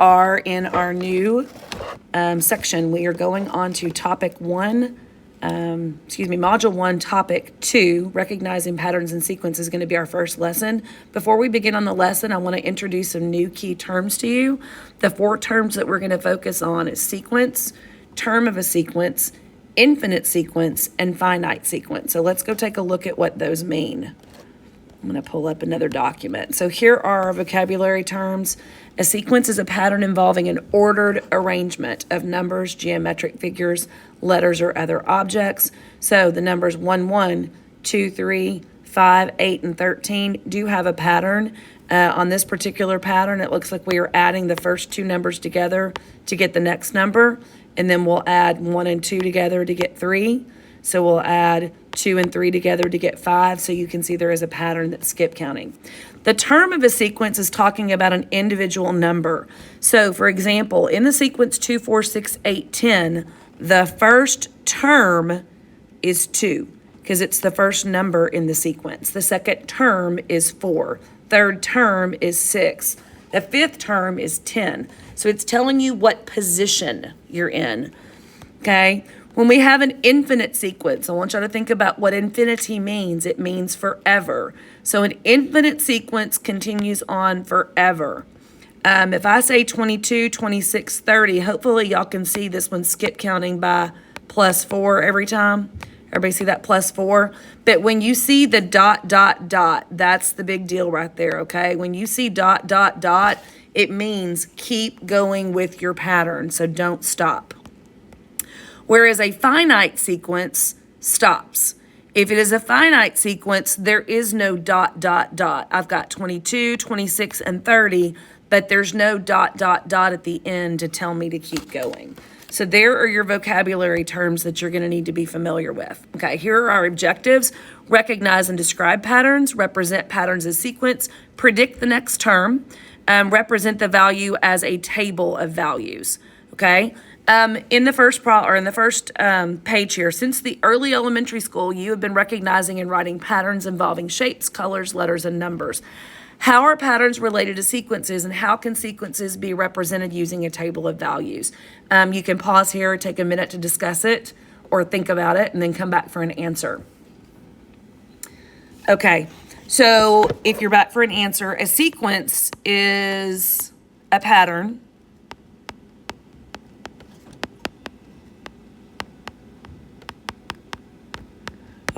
are in our new section. We are going on to Module 1, Topic 2, Recognizing Patterns and Sequence is going to be our first lesson. Before we begin on the lesson, I want to introduce some new key terms to you. The 4 terms that we're going to focus on is sequence, term of a sequence, infinite sequence, and finite sequence. So let's go take a look at what those mean. I'm going to pull up another document. So here are our vocabulary terms. A sequence is a pattern involving an ordered arrangement of numbers, geometric figures, letters, or other objects. So the numbers 1, 1, 2, 3, 5, 8, and 13 do have a pattern. On this particular pattern, it looks like we are adding the first 2 numbers together to get the next number, and then we'll add 1 and 2 together to get 3. So we'll add 2 and 3 together to get 5, so you can see there is a pattern that's skip counting. The term of a sequence is talking about an individual number. So for example, in the sequence 2, 4, 6, 8, 10, the first term is 2 because it's the first number in the sequence. The second term is 4. Third term is 6. The fifth term is 10. So it's telling you what position you're in, okay? When we have an infinite sequence, I want you to think about what infinity means. It means forever. So an infinite sequence continues on forever. If I say 22, 26, 30, hopefully y'all can see this one skip counting by +4 every time. Everybody see that +4? But when you see the ... that's the big deal right there, okay? When you see ... it means keep going with your pattern, so don't stop. Whereas a finite sequence stops. If it is a finite sequence, there is no ... I've got 22, 26, and 30, but there's no ... at the end to tell me to keep going. So there are your vocabulary terms that you're going to need to be familiar with. Okay, here are our objectives. Recognize and describe patterns, represent patterns as sequence, predict the next term, represent the value as a table of values. Okay? In the first page here, since the early elementary school, you have been recognizing and writing patterns involving shapes, colors, letters, and numbers. How are patterns related to sequences, and how can sequences be represented using a table of values? You can pause here, take a minute to discuss it, or think about it, and then come back for an answer. Okay, so if you're back for an answer, a sequence is a pattern .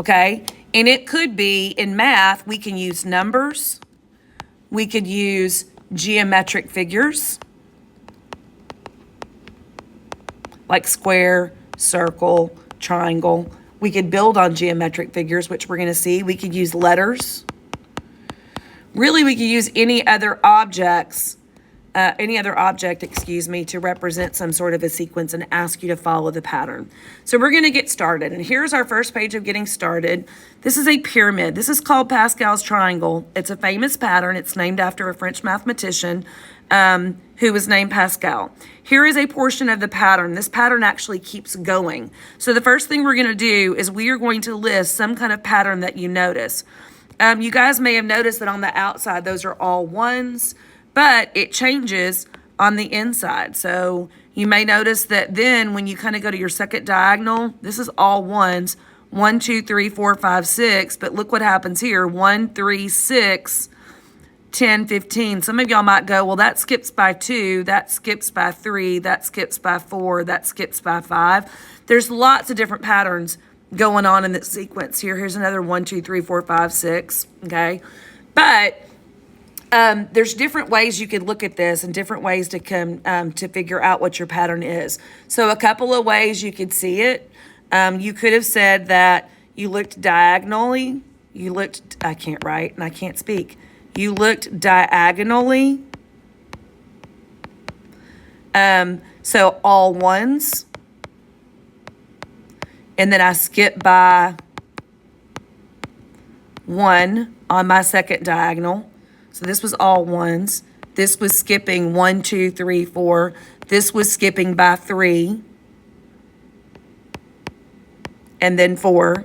Okay, and it could be, in math, we can use numbers, we could use geometric figures, like square, circle, triangle. We could build on geometric figures, which we're going to see. We could use letters. Really, we could use any other object, to represent some sort of a sequence and ask you to follow the pattern. So we're going to get started. And here's our first page of getting started. This is a pyramid. This is called Pascal's triangle. It's a famous pattern. It's named after a French mathematician who was named Pascal. Here is a portion of the pattern. This pattern actually keeps going. So the first thing we're going to do is we are going to list some kind of pattern that you notice. You guys may have noticed that on the outside, those are all ones, but it changes on the inside. So you may notice that then when you kind of go to your second diagonal, this is all ones, 1, 2, 3, 4, 5, 6, but look what happens here, 1, 3, 6, 10, 15. Some of y'all might go, well, that skips by 2, that skips by 3, that skips by 4, that skips by 5. There's lots of different patterns going on in this sequence here. Here's another 1, 2, 3, 4, 5, 6, okay? But there's different ways you could look at this and different ways to come to figure out what your pattern is. So a couple of ways you could see it. You could have said that you looked diagonally. I can't write and I can't speak. You looked diagonally. So all ones. And then I skip by 1 on my second diagonal. So this was all ones. This was skipping 1, 2, 3, 4. This was skipping by 3. And then 4.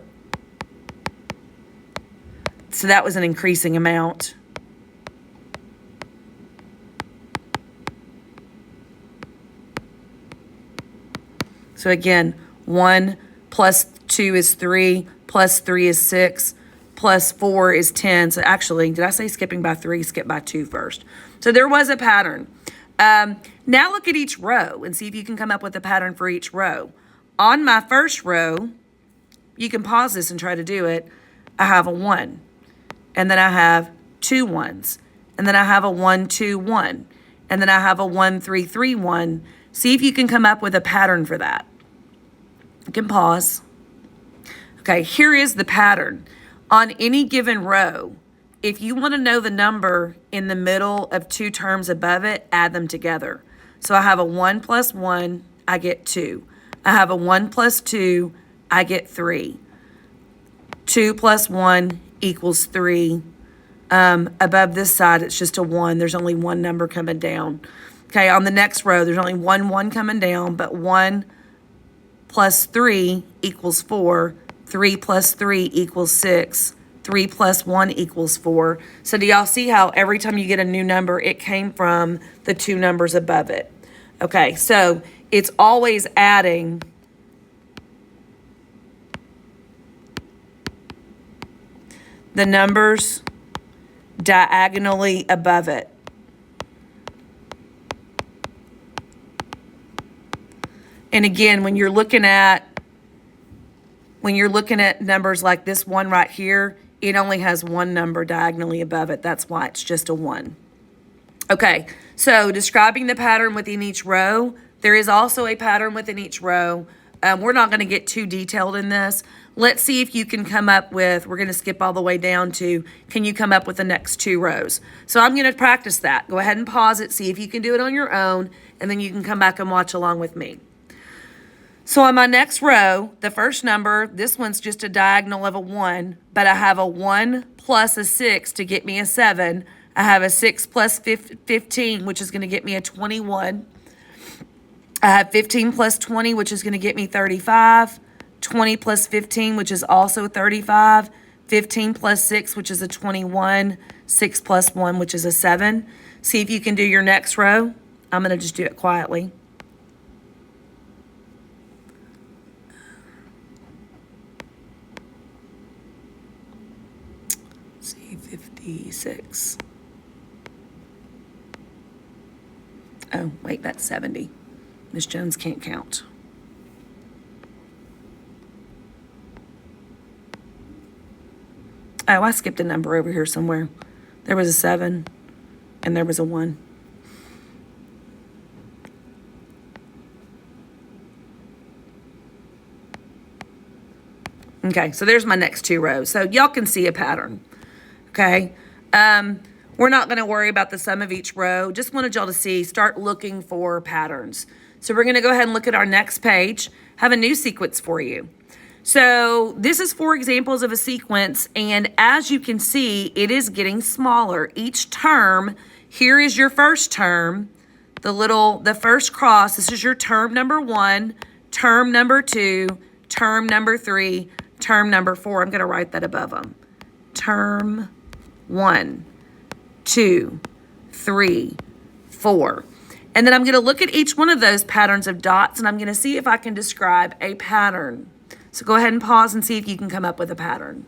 So that was an increasing amount. So again, 1 plus 2 is 3, plus 3 is 6, plus 4 is 10. So actually, did I say skipping by 3? Skip by 2 first. So there was a pattern. Now look at each row and see if you can come up with a pattern for each row. On my first row, you can pause this and try to do it. I have a 1, and then I have 2 1s, and then I have a 1 2 1, and then I have a 1 3 3 1. See if you can come up with a pattern for that. You can pause. Okay, here is the pattern. On any given row, if you want to know the number in the middle of 2 terms above it, add them together. So I have a 1 plus 1, I get 2. I have a 1 plus 2, I get 3. 2 plus 1 equals 3. Above this side, it's just a 1. There's only one number coming down. Okay, on the next row, there's only 1 coming down, but 1 plus 3 equals 4. 3 plus 3 equals 6. 3 plus 1 equals 4. So do y'all see how every time you get a new number, it came from the 2 numbers above it? Okay, so it's always adding the numbers diagonally above it. And again, when you're looking at numbers like this one right here, it only has one number diagonally above it. That's why it's just a 1. Okay, so describing the pattern within each row. There is also a pattern within each row. We're not going to get too detailed in this. Let's see if you can come up with, we're going to skip all the way down to, can you come up with the next 2 rows? So I'm going to practice that. Go ahead and pause it, see if you can do it on your own, and then you can come back and watch along with me. So on my next row, the first number, this one's just a diagonal of a 1, but I have a 1 plus a 6 to get me a 7. I have a 6 plus 15, which is going to get me a 21. I have 15 plus 20, which is going to get me 35. 20 plus 15, which is also 35. 15 plus 6, which is a 21. 6 plus 1, which is a 7. See if you can do your next row. I'm going to just do it quietly. See, 56. Oh, wait, that's 70. Miss Jones can't count. Oh, I skipped a number over here somewhere. There was a 7 and there was a 1. Okay, so there's my next 2 rows. So y'all can see a pattern, okay? We're not going to worry about the sum of each row. Just wanted y'all to see, start looking for patterns. So we're going to go ahead and look at our next page, have a new sequence for you. So this is 4 examples of a sequence, and as you can see, it is getting smaller. Each term, here is your first term, the first cross, this is your term number 1, term number 2, term number 3, term number 4. I'm going to write that above them. Term 1, 2, 3, 4. And then I'm going to look at each one of those patterns of dots, and I'm going to see if I can describe a pattern. So go ahead and pause and see if you can come up with a pattern.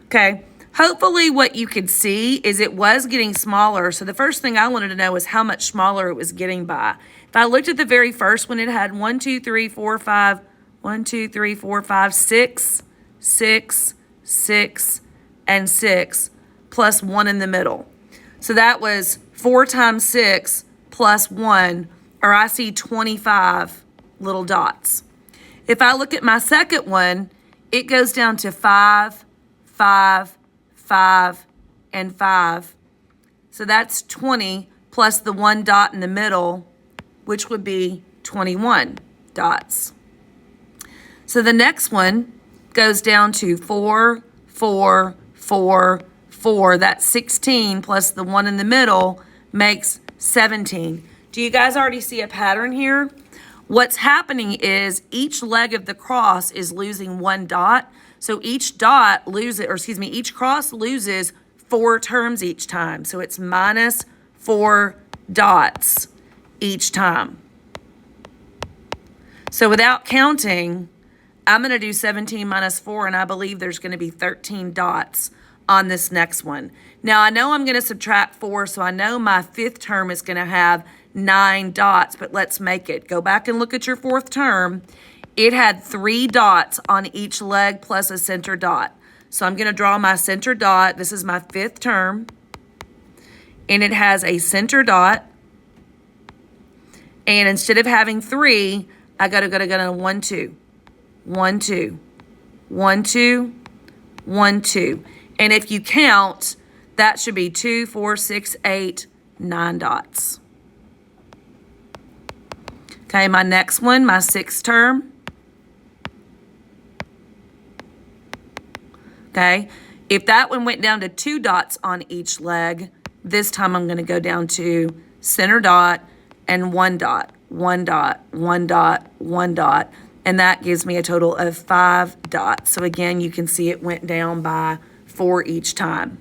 Okay, hopefully what you could see is it was getting smaller. So the first thing I wanted to know is how much smaller it was getting by. If I looked at the very first one, it had 1, 2, 3, 4, 5, 1, 2, 3, 4, 5, 6, 6, 6, and 6, plus 1 in the middle. So that was 4 times 6 plus 1, or I see 25 little dots. If I look at my second one, it goes down to 5, 5, 5, and 5. So that's 20 plus the 1 dot in the middle, which would be 21 dots. So the next one goes down to 4, 4, 4, 4. That's 16 plus the 1 in the middle makes 17. Do you guys already see a pattern here? What's happening is each leg of the cross is losing 1 dot. So each each cross loses 4 terms each time. So it's minus 4 dots each time. So without counting, I'm going to do 17 minus 4, and I believe there's going to be 13 dots on this next one. Now, I know I'm going to subtract 4, so I know my fifth term is going to have 9 dots, but let's make it. Go back and look at your fourth term. It had 3 dots on each leg plus a center dot. So I'm going to draw my center dot. This is my fifth term, and it has a center dot. And instead of having 3, I got to go 1, 2, 1, 2, 1, 2, 1, 2. And if you count, that should be 2, 4, 6, 8, 9 dots. Okay, my next one, my sixth term. Okay, if that one went down to 2 dots on each leg, this time I'm going to go down to center dot and 1 dot, 1 dot, 1 dot, 1 dot, and that gives me a total of 5 dots. So again, you can see it went down by 4 each time.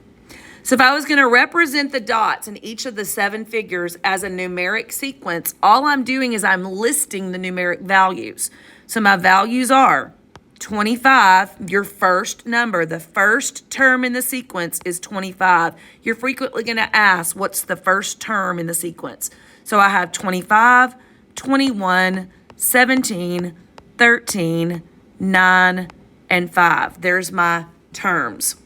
So if I was going to represent the dots in each of the 7 figures as a numeric sequence, all I'm doing is I'm listing the numeric values. So my values are 25, your first number, the first term in the sequence is 25. You're frequently going to ask, what's the first term in the sequence? So I have 25, 21, 17, 13, 9, and 5. There's my terms.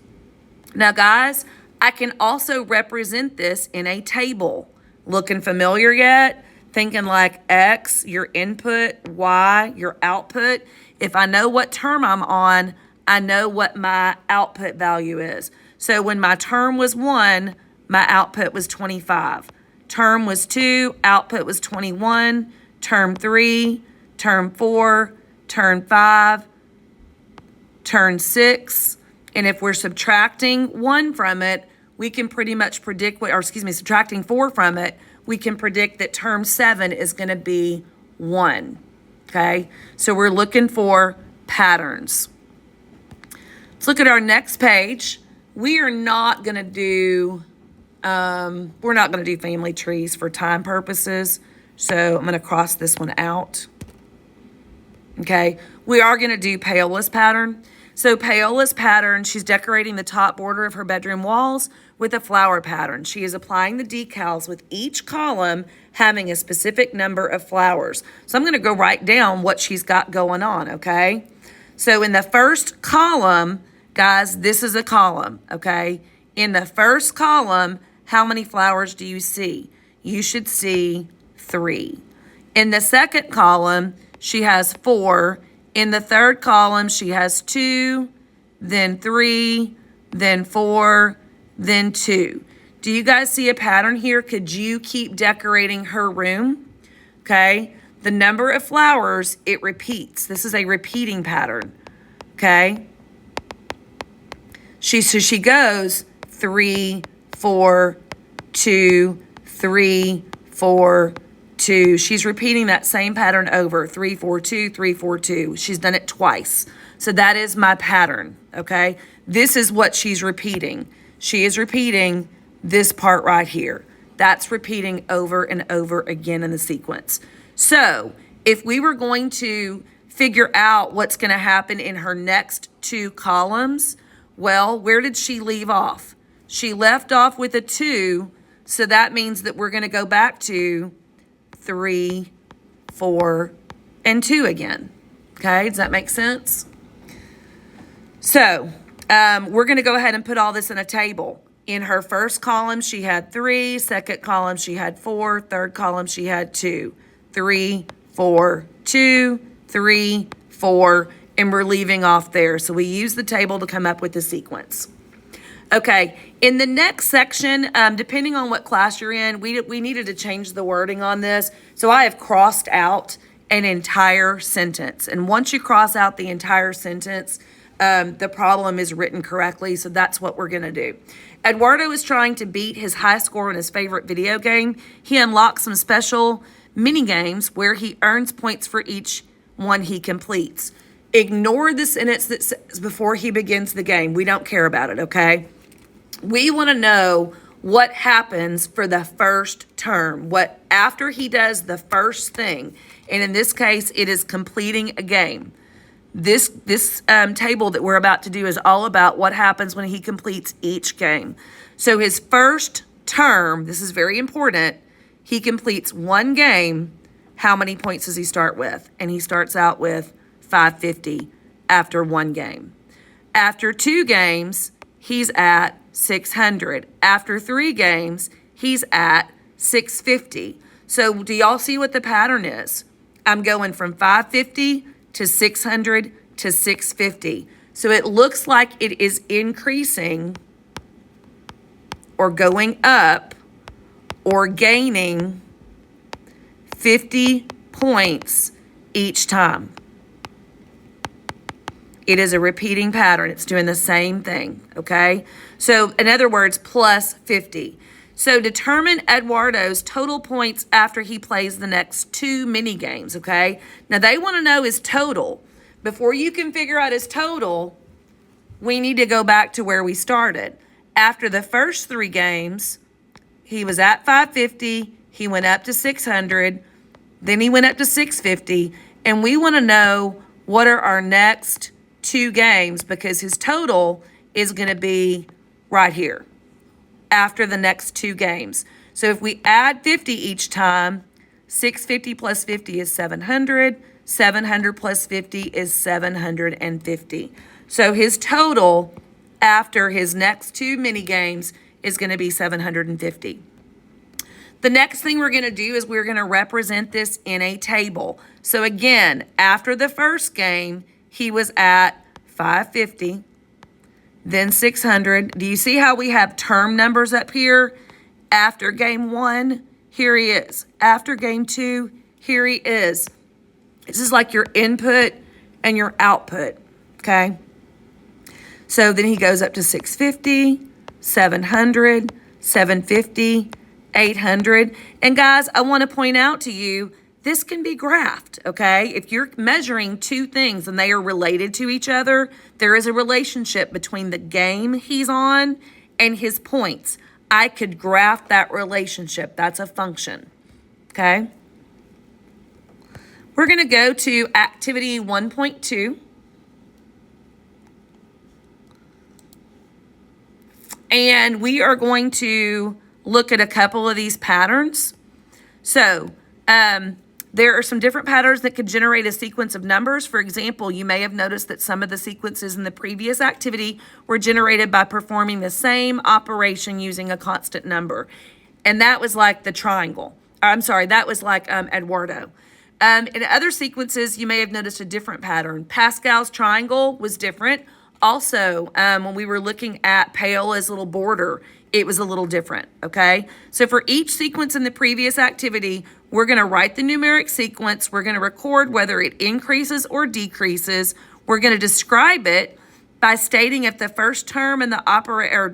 Now, guys, I can also represent this in a table. Looking familiar yet? Thinking like X, your input, Y, your output. If I know what term I'm on, I know what my output value is. So when my term was 1, my output was 25. Term was 2, output was 21. Term 3, term 4, term 5, term 6. And if we're subtracting 1 from it, we can pretty much predict subtracting 4 from it, we can predict that term 7 is going to be 1. Okay, so we're looking for patterns. Let's look at our next page. We are not going to do, we're not going to do family trees for time purposes. So I'm going to cross this one out. Okay, we are going to do Paola's pattern. So Paola's pattern, she's decorating the top border of her bedroom walls with a flower pattern. She is applying the decals with each column having a specific number of flowers. So I'm going to go write down what she's got going on, okay? So in the first column, guys, this is a column, okay? In the first column, how many flowers do you see? You should see 3. In the second column, she has 4. In the third column, she has 2, then 3, then 4, then 2. Do you guys see a pattern here? Could you keep decorating her room? Okay. The number of flowers, it repeats. This is a repeating pattern. Okay. So she goes 3, 4, 2, 3, 4, 2. She's repeating that same pattern over. 3, 4, 2, 3, 4, 2. She's done it twice. So that is my pattern, okay? This is what she's repeating. She is repeating this part right here. That's repeating over and over again in the sequence. So if we were going to figure out what's going to happen in her next 2 columns, well, where did she leave off? She left off with a 2, so that means that we're going to go back to 3, 4, and 2 again. Okay, does that make sense? So we're going to go ahead and put all this in a table. In her first column, she had 3. Second column, she had 4. Third column, she had 2. 3, 4, 2, 3, 4, and we're leaving off there. So we use the table to come up with the sequence. Okay, in the next section, depending on what class you're in, we needed to change the wording on this. So I have crossed out an entire sentence. And once you cross out the entire sentence, the problem is written correctly. So that's what we're going to do. Eduardo is trying to beat his high score in his favorite video game. He unlocks some special mini games where he earns points for each one he completes. Ignore the sentence that says before he begins the game. We don't care about it, okay? We want to know what happens for the first term, what after he does the first thing, and in this case, it is completing a game. This table that we're about to do is all about what happens when he completes each game. So his first term, this is very important, he completes one game. How many points does he start with? And he starts out with 550 after one game. After 2 games, he's at 600. After 3 games, he's at 650. So do y'all see what the pattern is? I'm going from 550 to 600 to 650. So it looks like it is increasing or going up or gaining 50 points each time. It is a repeating pattern. It's doing the same thing, okay? So in other words, plus 50. So determine Eduardo's total points after he plays the next 2 mini games, okay? Now they want to know his total. Before you can figure out his total, we need to go back to where we started. After the first 3 games, he was at 550, he went up to 600, then he went up to 650, and we want to know what are our next 2 games because his total is going to be right here after the next 2 games. So if we add 50 each time, 650 plus 50 is 700. 700 plus 50 is 750. So his total after his next 2 mini games is going to be 750. The next thing we're going to do is we're going to represent this in a table. So again, after the first game, he was at 550, then 600. Do you see how we have term numbers up here? After game 1, here he is. After game 2, here he is. This is like your input and your output, okay? So then he goes up to 650, 700, 750, 800. And guys, I want to point out to you, this can be graphed, okay? If you're measuring 2 things and they are related to each other, there is a relationship between the game he's on and his points. I could graph that relationship. That's a function, okay? We're going to go to activity 1.2. And we are going to look at a couple of these patterns. So there are some different patterns that could generate a sequence of numbers. For example, you may have noticed that some of the sequences in the previous activity were generated by performing the same operation using a constant number. And that was like the triangle. I'm sorry, that was like Eduardo. In other sequences, you may have noticed a different pattern. Pascal's triangle was different. Also, when we were looking at Paola's little border, it was a little different, okay? So for each sequence in the previous activity, we're going to write the numeric sequence. We're going to record whether it increases or decreases. We're going to describe it by stating if the first term and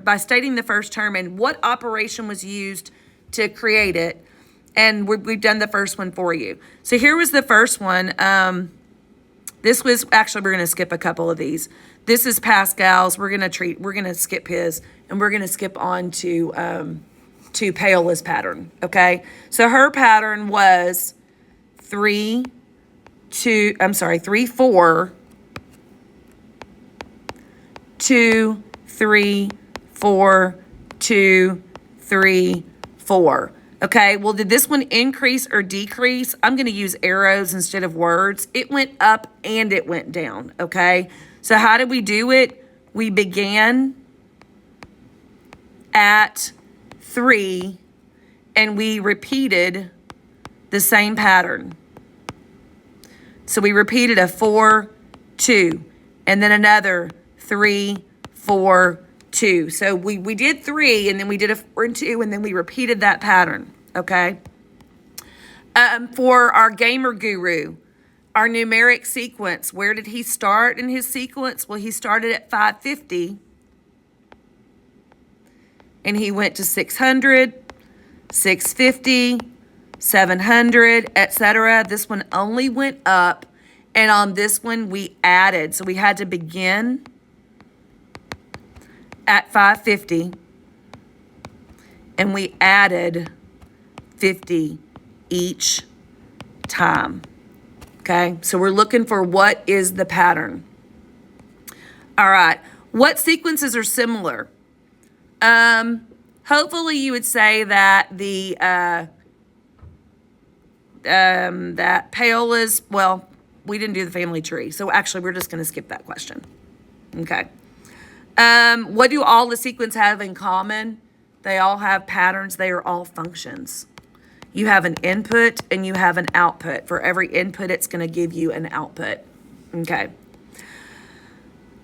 by stating the first term and what operation was used to create it. And we've done the first one for you. So here was the first one. This was actually, we're going to skip a couple of these. This is Pascal's. We're going to skip his, and we're going to skip on to Paola's pattern. Okay. So her pattern was 3, 4, 2, 3, 4, 2, 3, 4. Okay, well, did this one increase or decrease? I'm going to use arrows instead of words. It went up and it went down, okay? So how did we do it? We began at 3 and we repeated the same pattern. So we repeated a 4, 2, and then another 3, 4, 2. So we did 3 and then we did a 4 and 2 and then we repeated that pattern, okay? For our gamer guru, our numeric sequence, where did he start in his sequence? Well, he started at 550 and he went to 600, 650, 700, etc. This one only went up, and on this one we added. So we had to begin at 550, and we added 50 each time. Okay, so we're looking for what is the pattern. All right, what sequences are similar? Hopefully you would say that the that Paola's, well, we didn't do the family tree, so actually we're just going to skip that question. Okay. What do all the sequences have in common? They all have patterns. They are all functions. You have an input and you have an output. For every input, it's going to give you an output. Okay.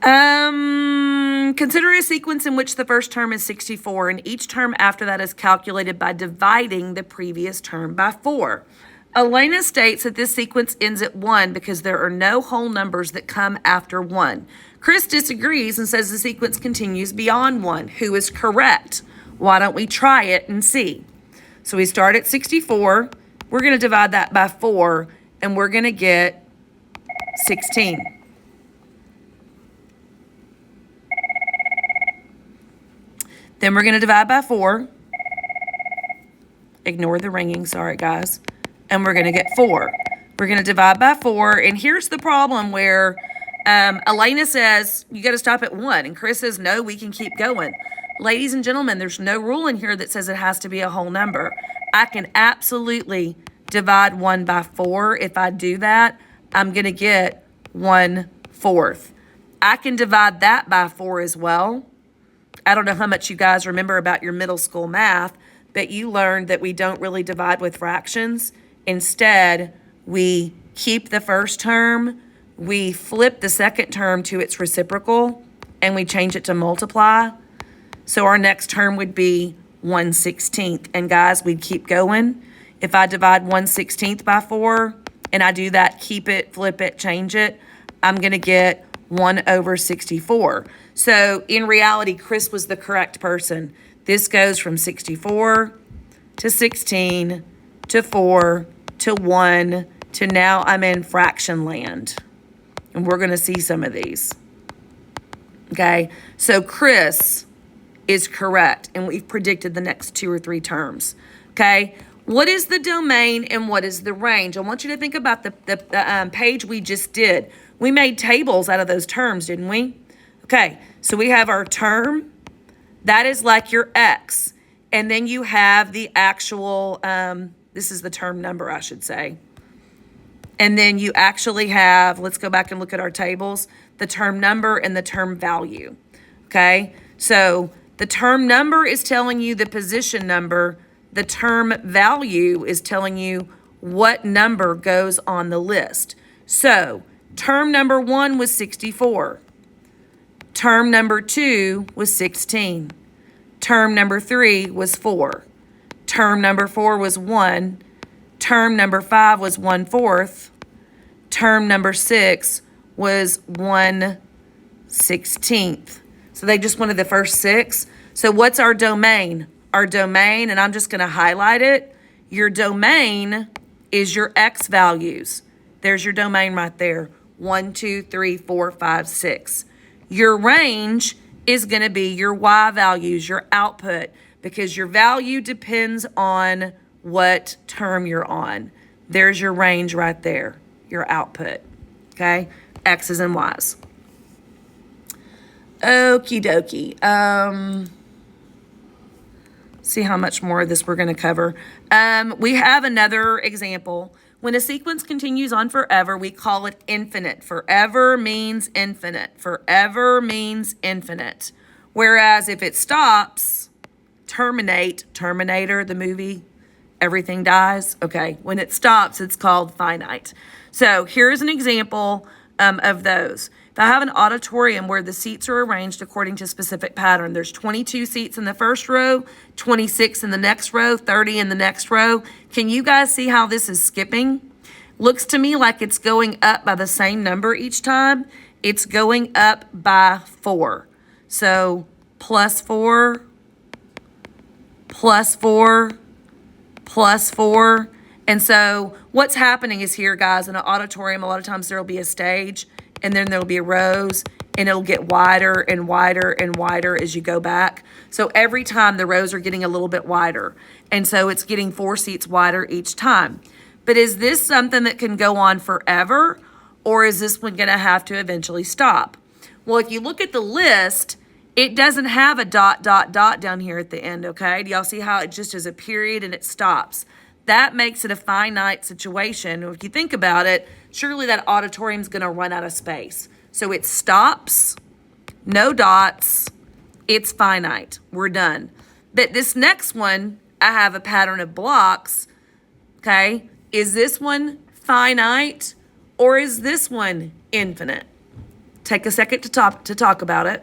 Consider a sequence in which the first term is 64 and each term after that is calculated by dividing the previous term by 4. Elena states that this sequence ends at 1 because there are no whole numbers that come after 1. Chris disagrees and says the sequence continues beyond 1. Who is correct? Why don't we try it and see? So we start at 64. We're going to divide that by 4, and we're going to get 16. Then we're going to divide by 4. Ignore the ringing, sorry guys. And we're going to get 4. We're going to divide by 4, and here's the problem where Elena says, you got to stop at 1, and Chris says, no, we can keep going. Ladies and gentlemen, there's no rule in here that says it has to be a whole number. I can absolutely divide 1 by 4. If I do that, I'm going to get 1/4. I can divide that by 4 as well. I don't know how much you guys remember about your middle school math, but you learned that we don't really divide with fractions. Instead, we keep the first term, we flip the second term to its reciprocal, and we change it to multiply. So our next term would be 1/16. And guys, we'd keep going. If I divide 1/16 by 4, and I do that, keep it, flip it, change it, I'm going to get 1/64. So in reality, Chris was the correct person. This goes from 64 to 16 to 4 to 1 to now I'm in fraction land. And we're going to see some of these. Okay, so Chris is correct, and we've predicted the next 2 or 3 terms. Okay, what is the domain and what is the range? I want you to think about the page we just did. We made tables out of those terms, didn't we? Okay, so we have our term. That is like your X. And then you have the actual, this is the term number, I should say. And then you actually have, let's go back and look at our tables, the term number and the term value. Okay, so the term number is telling you the position number. The term value is telling you what number goes on the list. So term number 1 was 64. Term number 2 was 16. Term number 3 was 4. Term number 4 was 1. Term number 5 was 1/4. Term number 6 was 1/16. So they just wanted the first 6. So what's our domain? Our domain, and I'm just going to highlight it. Your domain is your X values. There's your domain right there. 1, 2, 3, 4, 5, 6. Your range is going to be your Y values, your output, because your value depends on what term you're on. There's your range right there, your output, okay? X's and Y's. Okie dokie. See how much more of this we're going to cover. We have another example. When a sequence continues on forever, we call it infinite. Forever means infinite. Forever means infinite. Whereas if it stops, terminate, Terminator, the movie, everything dies. Okay, when it stops, it's called finite. So here's an example of those. If I have an auditorium where the seats are arranged according to specific pattern, there's 22 seats in the first row, 26 in the next row, 30 in the next row. Can you guys see how this is skipping? Looks to me like it's going up by the same number each time. It's going up by 4. So +4, +4, +4. And so what's happening is here, guys, in an auditorium, a lot of times there will be a stage, and then there'll be rows, and it'll get wider and wider and wider as you go back. So every time the rows are getting a little bit wider. And so it's getting 4 seats wider each time. But is this something that can go on forever, or is this one going to have to eventually stop? Well, if you look at the list, it doesn't have a dot, dot, dot down here at the end, okay? Do y'all see how it just is a period and it stops? That makes it a finite situation. If you think about it, surely that auditorium's going to run out of space. So it stops, no dots, it's finite. We're done. But this next one, I have a pattern of blocks, okay? Is this one finite or is this one infinite? Take a second to talk about it.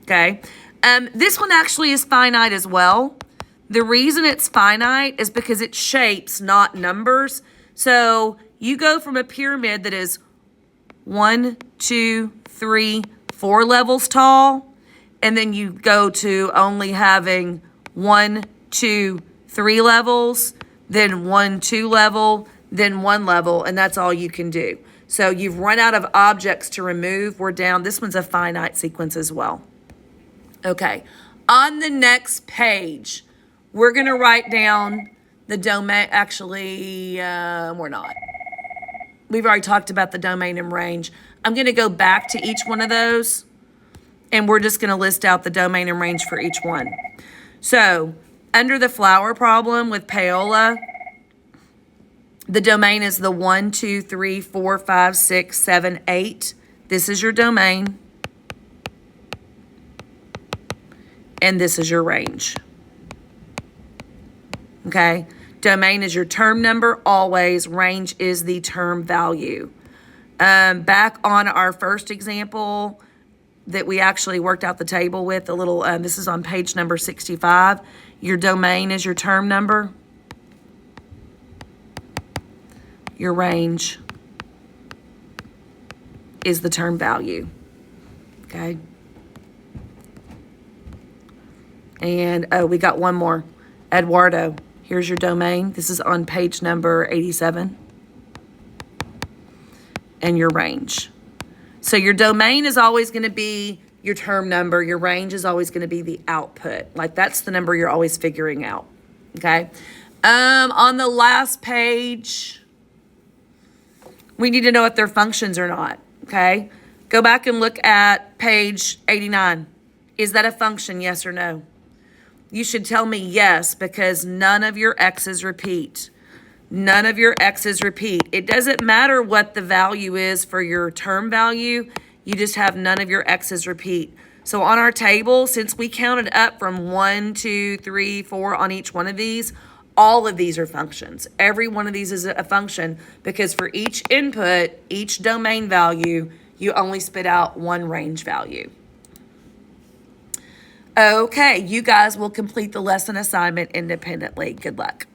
Okay. This one actually is finite as well. The reason it's finite is because it's shapes, not numbers. So you go from a pyramid that is 1, 2, 3, 4 levels tall, and then you go to only having 1, 2, 3 levels, then 1, 2 level, then 1 level, and that's all you can do. So you've run out of objects to remove. We're down. This one's a finite sequence as well. Okay, on the next page, we're going to write down the domain. Actually, we're not. We've already talked about the domain and range. I'm going to go back to each one of those, and we're just going to list out the domain and range for each one. So, under the flower problem with payola, the domain is the 1, 2, 3, 4, 5, 6, 7, 8. This is your domain. And this is your range. Okay? Domain is your term number always. Range is the term value. Back on our first example that we actually worked out the table with, a little, this is on page number 65. Your domain is your term number. Your range is the term value. Okay? And, oh, we got one more. Eduardo, here's your domain. This is on page number 87. And your range. So your domain is always going to be your term number. Your range is always going to be the output. Like, that's the number you're always figuring out. Okay? On the last page, we need to know if they're functions or not. Okay? Go back and look at page 89. Is that a function, yes or no? You should tell me yes, because none of your x's repeat. None of your x's repeat. It doesn't matter what the value is for your term value. You just have none of your x's repeat. So on our table, since we counted up from 1, 2, 3, 4 on each one of these, all of these are functions. Every one of these is a function because for each input, each domain value, you only spit out one range value. Okay, you guys will complete the lesson assignment independently. Good luck.